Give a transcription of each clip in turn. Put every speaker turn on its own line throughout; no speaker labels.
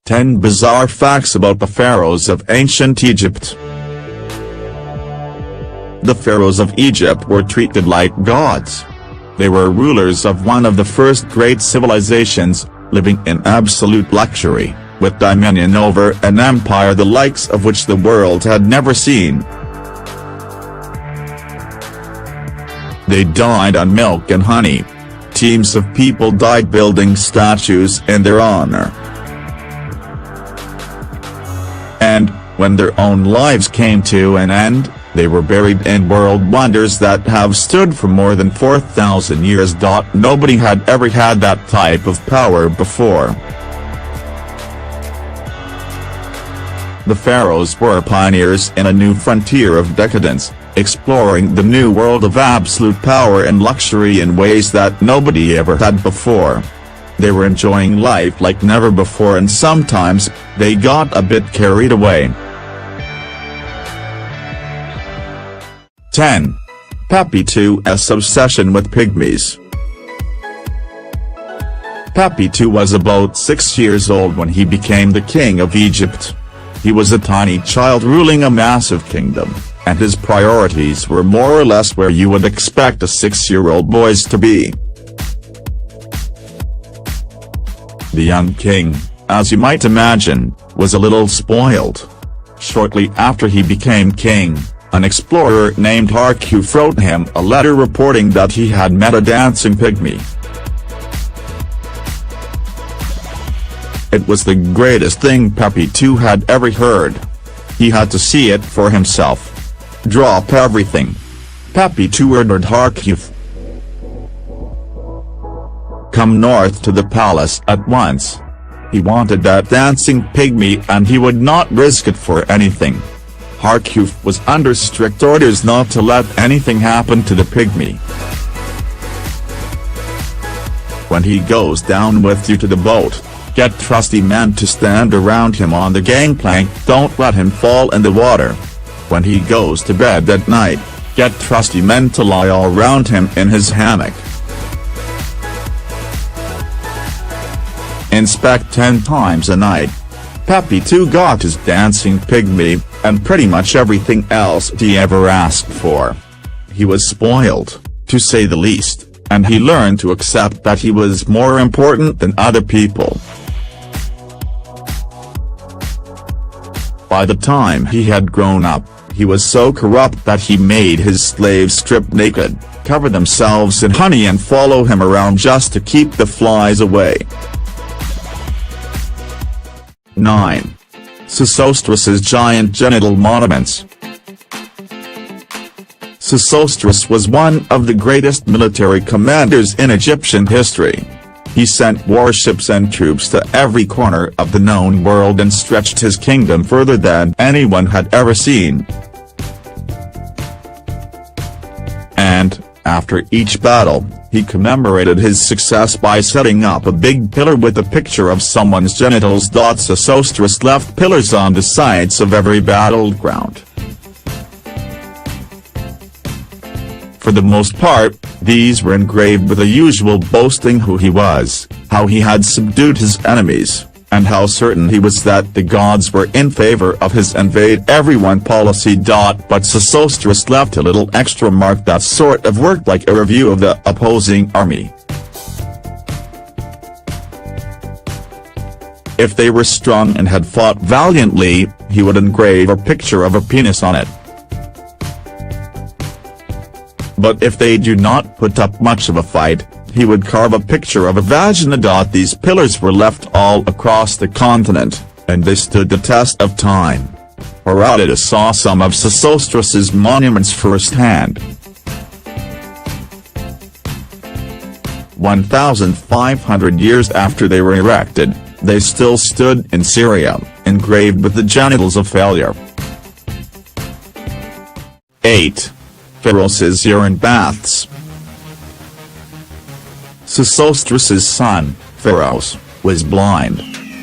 10 Bizarre Facts About the Pharaohs of Ancient Egypt. The pharaohs of Egypt were treated like gods. They were rulers of one of the first great civilizations, living in absolute luxury, with dominion over an empire the likes of which the world had never seen. They died on milk and honey. Teams of people died building statues in their honor. And, when their own lives came to an end, they were buried in world wonders that have stood for more than 4,000 years. Nobody had ever had that type of power before. The pharaohs were pioneers in a new frontier of decadence, exploring the new world of absolute power and luxury in ways that nobody ever had before. They were enjoying life like never before, and sometimes, they got a bit carried away. 10. Papi II's obsession with pygmies. Papi II was about 6 years old when he became the king of Egypt. He was a tiny child ruling a massive kingdom, and his priorities were more or less where you would expect a 6-year-old boy to be. The young king, as you might imagine, was a little spoiled. Shortly after he became king, an explorer named Harkuf wrote him a letter reporting that he had met a dancing pygmy. It was the greatest thing Papi II had ever heard. He had to see it for himself. Drop everything. Papi II ordered Harkuf. Come north to the palace at once. He wanted that dancing pygmy and he would not risk it for anything. Harkuf was under strict orders not to let anything happen to the pygmy. When he goes down with you to the boat, get trusty men to stand around him on the gangplank. Don't let him fall in the water. When he goes to bed at night, get trusty men to lie all around him in his hammock. Inspect 10 times a night. Papi II got his dancing pygmy, and pretty much everything else he ever asked for. He was spoiled, to say the least, and he learned to accept that he was more important than other people. By the time he had grown up, he was so corrupt that he made his slaves strip naked, cover themselves in honey and follow him around just to keep the flies away. 9. Sesostris' giant genital monuments. Sesostris was one of the greatest military commanders in Egyptian history. He sent warships and troops to every corner of the known world and stretched his kingdom further than anyone had ever seen. And, after each battle, he commemorated his success by setting up a big pillar with a picture of someone's genitals. Sesostris left pillars on the sides of every battleground. For the most part, these were engraved with the usual boasting who he was, how he had subdued his enemies, and how certain he was that the gods were in favor of his invade everyone policy. But Sesostris left a little extra mark that sort of worked like a review of the opposing army. If they were strong and had fought valiantly, he would engrave a picture of a penis on it. But if they do not put up much of a fight, he would carve a picture of a vagina. These pillars were left all across the continent, and they stood the test of time. Herodotus saw some of Sesostris' monuments firsthand. 1,500 years after they were erected, they still stood in Syria, engraved with the genitals of failure. 8. Pharaohs' urine baths. Sesostris' son, Pharaohs, was blind.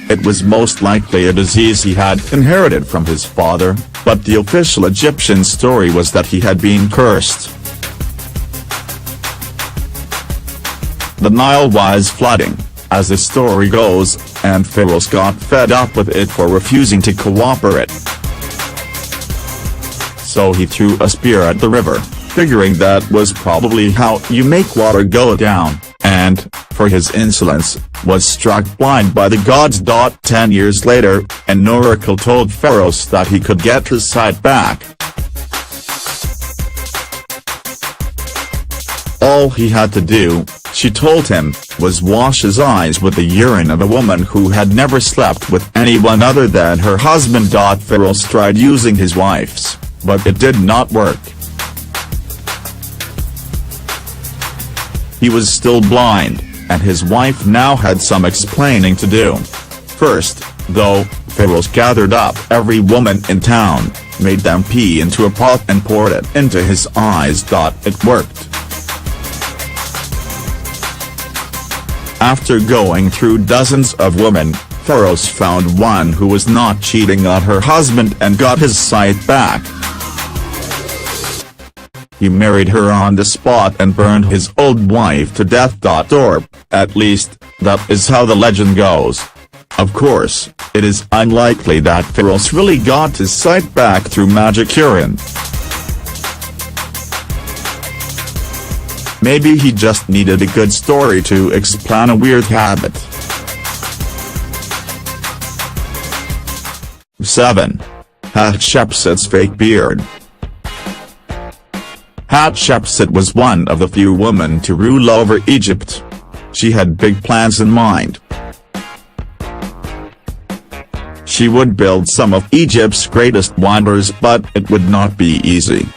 It was most likely a disease he had inherited from his father, but the official Egyptian story was that he had been cursed. The Nile was flooding, as the story goes, and Pharaohs got fed up with it for refusing to cooperate. So he threw a spear at the river, figuring that was probably how you make water go down, and, for his insolence, was struck blind by the gods. 10 years later, an oracle told Pharaohs that he could get his sight back. All he had to do, she told him, was wash his eyes with the urine of a woman who had never slept with anyone other than her husband. Pharaohs tried using his wife's, but it did not work. He was still blind, and his wife now had some explaining to do. First, though, Pharaohs gathered up every woman in town, made them pee into a pot and poured it into his eyes. It worked. After going through dozens of women, Pharaohs found one who was not cheating on her husband and got his sight back. He married her on the spot and burned his old wife to death. Or, at least, that is how the legend goes. Of course, it is unlikely that Pharaohs really got his sight back through magic urine. Maybe he just needed a good story to explain a weird habit. 7. Hatshepsut's fake beard. Hatshepsut was one of the few women to rule over Egypt. She had big plans in mind. She would build some of Egypt's greatest wonders, but it would not be easy.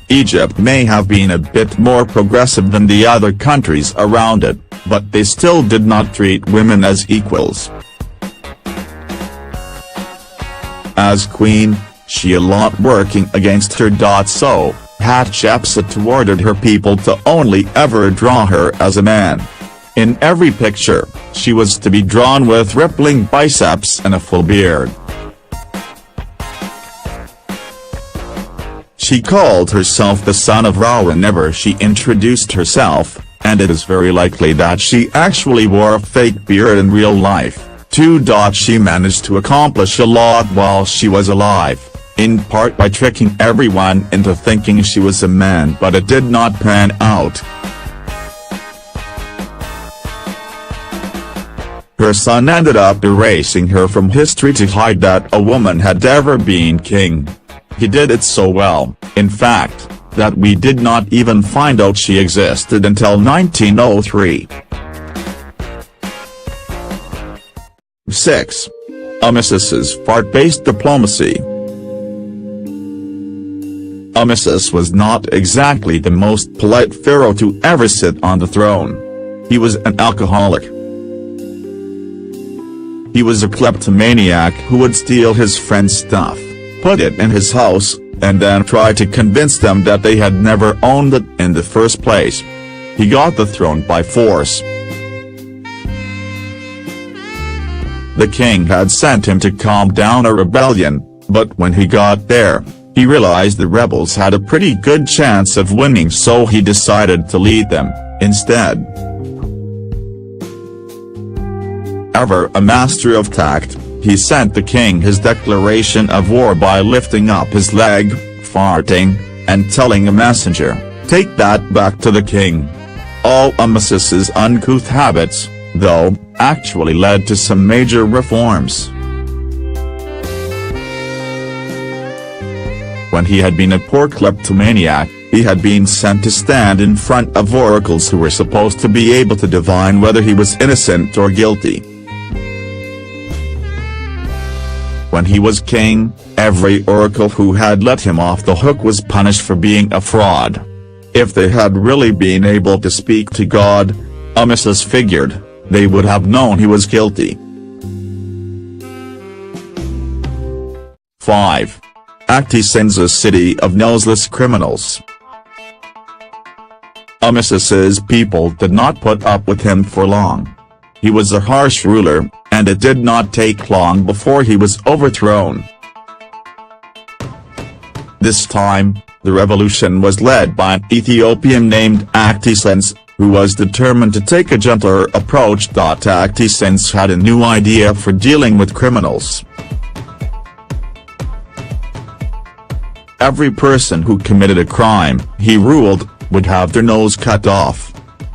Egypt may have been a bit more progressive than the other countries around it, but they still did not treat women as equals. As queen, she a lot working against her. So, Hatshepsut ordered her people to only ever draw her as a man. In every picture, she was to be drawn with rippling biceps and a full beard. She called herself the son of Ra whenever she introduced herself, and it is very likely that she actually wore a fake beard in real life. 2. She managed to accomplish a lot while she was alive, in part by tricking everyone into thinking she was a man, but it did not pan out. Her son ended up erasing her from history to hide that a woman had ever been king. He did it so well, in fact, that we did not even find out she existed until 1903. 6. Amesis's fart-based diplomacy. Amesis was not exactly the most polite pharaoh to ever sit on the throne. He was an alcoholic. He was a kleptomaniac who would steal his friends' stuff, put it in his house, and then try to convince them that they had never owned it in the first place. He got the throne by force. The king had sent him to calm down a rebellion, but when he got there, he realized the rebels had a pretty good chance of winning, so he decided to lead them, instead. Ever a master of tact, he sent the king his declaration of war by lifting up his leg, farting, and telling a messenger, "Take that back to the king." All Amesis's uncouth habits, though, actually led to some major reforms. When he had been a poor kleptomaniac, he had been sent to stand in front of oracles who were supposed to be able to divine whether he was innocent or guilty. When he was king, every oracle who had let him off the hook was punished for being a fraud. If they had really been able to speak to God, Amesis figured, they would have known he was guilty. 5. Actisenza's city of noseless criminals. Amesis's people did not put up with him for long. He was a harsh ruler, and it did not take long before he was overthrown. This time, the revolution was led by an Ethiopian named Actisens, who was determined to take a gentler approach. Actissens had a new idea for dealing with criminals. Every person who committed a crime, he ruled, would have their nose cut off.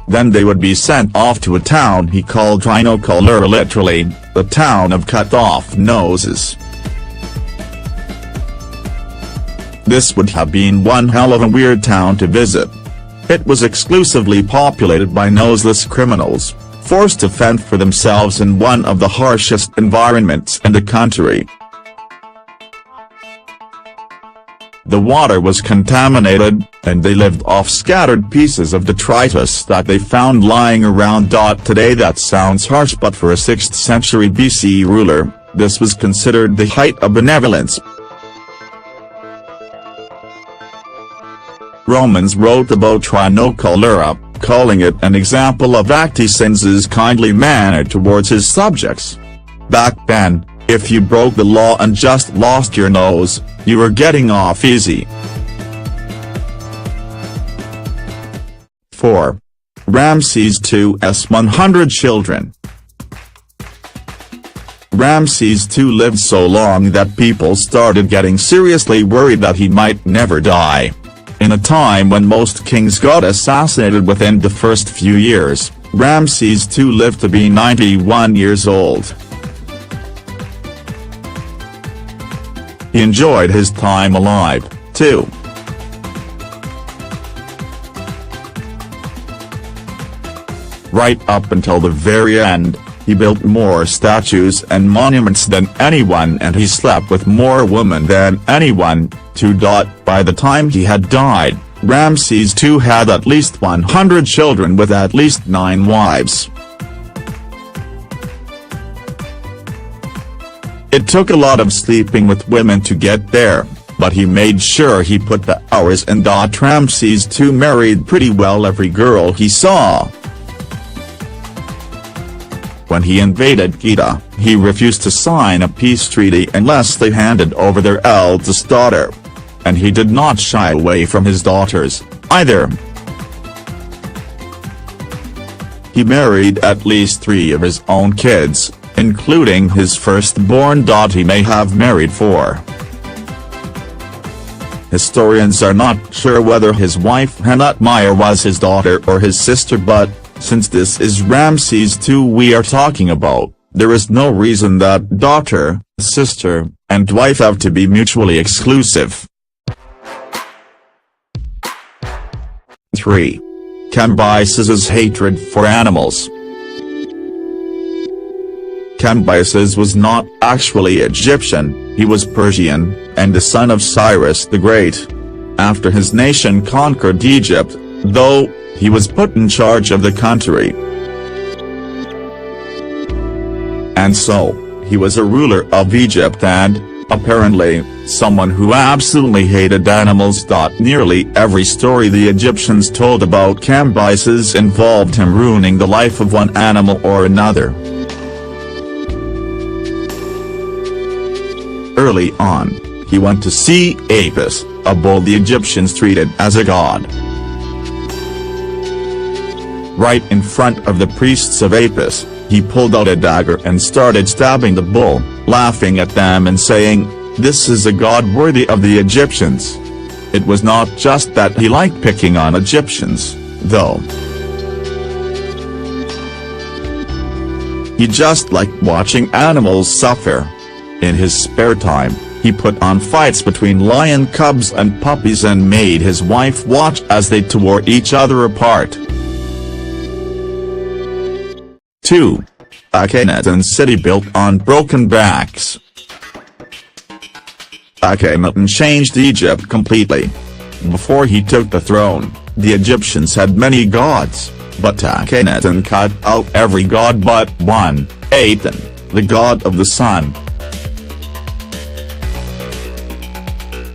Then they would be sent off to a town he called Rhinocolura, literally, the town of cut-off noses. This would have been one hell of a weird town to visit. It was exclusively populated by noseless criminals, forced to fend for themselves in one of the harshest environments in the country. The water was contaminated, and they lived off scattered pieces of detritus that they found lying around. Today that sounds harsh, but for a 6th century BC ruler, this was considered the height of benevolence. Romans wrote about Rhinocolura, calling it an example of Actissens's kindly manner towards his subjects. Back then, if you broke the law and just lost your nose, you were getting off easy. 4. Ramses II's 100 children. Ramses II lived so long that people started getting seriously worried that he might never die. In a time when most kings got assassinated within the first few years, Ramses II lived to be 91 years old. He enjoyed his time alive, too. Right up until the very end, he built more statues and monuments than anyone, and he slept with more women than anyone, too. By the time he had died, Ramses II had at least 100 children with at least 9 wives. It took a lot of sleeping with women to get there, but he made sure he put the hours in. Ramses II married pretty well every girl he saw. When he invaded Geta, he refused to sign a peace treaty unless they handed over their eldest daughter. And he did not shy away from his daughters, either. He married at least 3 of his own kids, including his firstborn. He may have married 4. Historians are not sure whether his wife Hanut-Maya was his daughter or his sister, but, since this is Ramses II we are talking about, there is no reason that daughter, sister, and wife have to be mutually exclusive. 3. Cambyses's hatred for animals. Cambyses was not actually Egyptian, he was Persian, and the son of Cyrus the Great. After his nation conquered Egypt, though, he was put in charge of the country. And so, he was a ruler of Egypt and, apparently, someone who absolutely hated animals. Nearly every story the Egyptians told about Cambyses involved him ruining the life of one animal or another. Early on, he went to see Apis, a bull the Egyptians treated as a god. Right in front of the priests of Apis, he pulled out a dagger and started stabbing the bull, laughing at them and saying, "This is a god worthy of the Egyptians." It was not just that he liked picking on Egyptians, though. He just liked watching animals suffer. In his spare time, he put on fights between lion cubs and puppies and made his wife watch as they tore each other apart. 2. Akhenaten's city built on broken backs. Akhenaten changed Egypt completely. Before he took the throne, the Egyptians had many gods, but Akhenaten cut out every god but one, Aten, the god of the sun.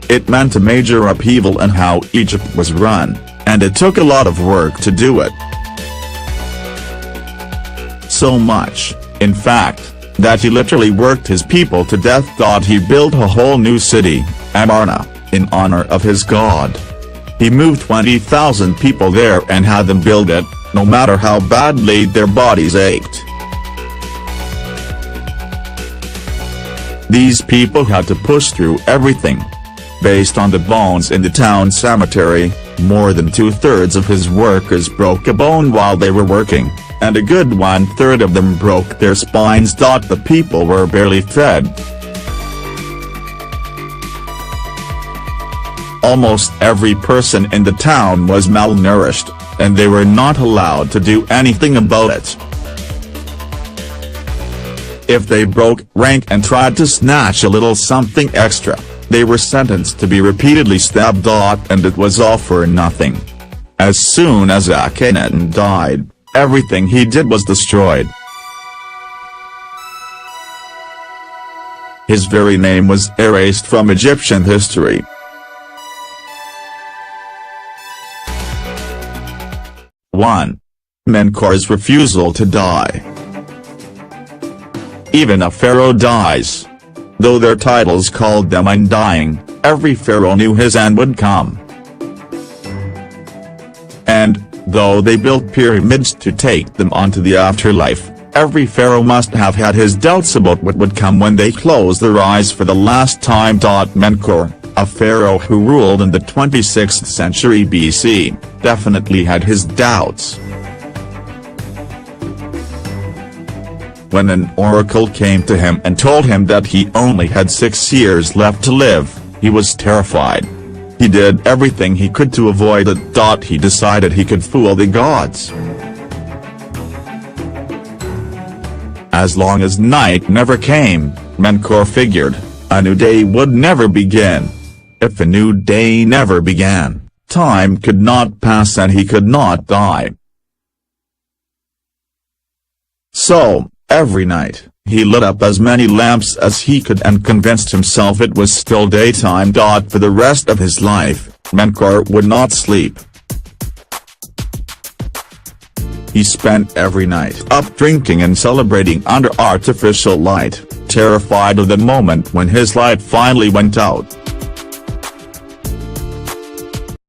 It meant a major upheaval in how Egypt was run, and it took a lot of work to do it. So much, in fact, that he literally worked his people to death. He built a whole new city, Amarna, in honor of his god. He moved 20,000 people there and had them build it, no matter how badly their bodies ached. These people had to push through everything. Based on the bones in the town cemetery, more than 2/3 of his workers broke a bone while they were working, and a good 1/3 of them broke their spines. The people were barely fed. Almost every person in the town was malnourished, and they were not allowed to do anything about it. If they broke rank and tried to snatch a little something extra, they were sentenced to be repeatedly stabbed, and it was all for nothing. As soon as Akhenaten died, everything he did was destroyed. His very name was erased from Egyptian history. One. Menkaur's refusal to die. Even a pharaoh dies. Though their titles called them undying, every pharaoh knew his end would come. And, though they built pyramids to take them onto the afterlife, every pharaoh must have had his doubts about what would come when they closed their eyes for the last time. Menkaur, a pharaoh who ruled in the 26th century BC, definitely had his doubts. When an oracle came to him and told him that he only had 6 years left to live, he was terrified. He did everything he could to avoid it. He decided he could fool the gods. As long as night never came, Menkaur figured, a new day would never begin. If a new day never began, time could not pass and he could not die. So, every night, he lit up as many lamps as he could and convinced himself it was still daytime. For the rest of his life, Menkaur would not sleep. He spent every night up drinking and celebrating under artificial light, terrified of the moment when his light finally went out.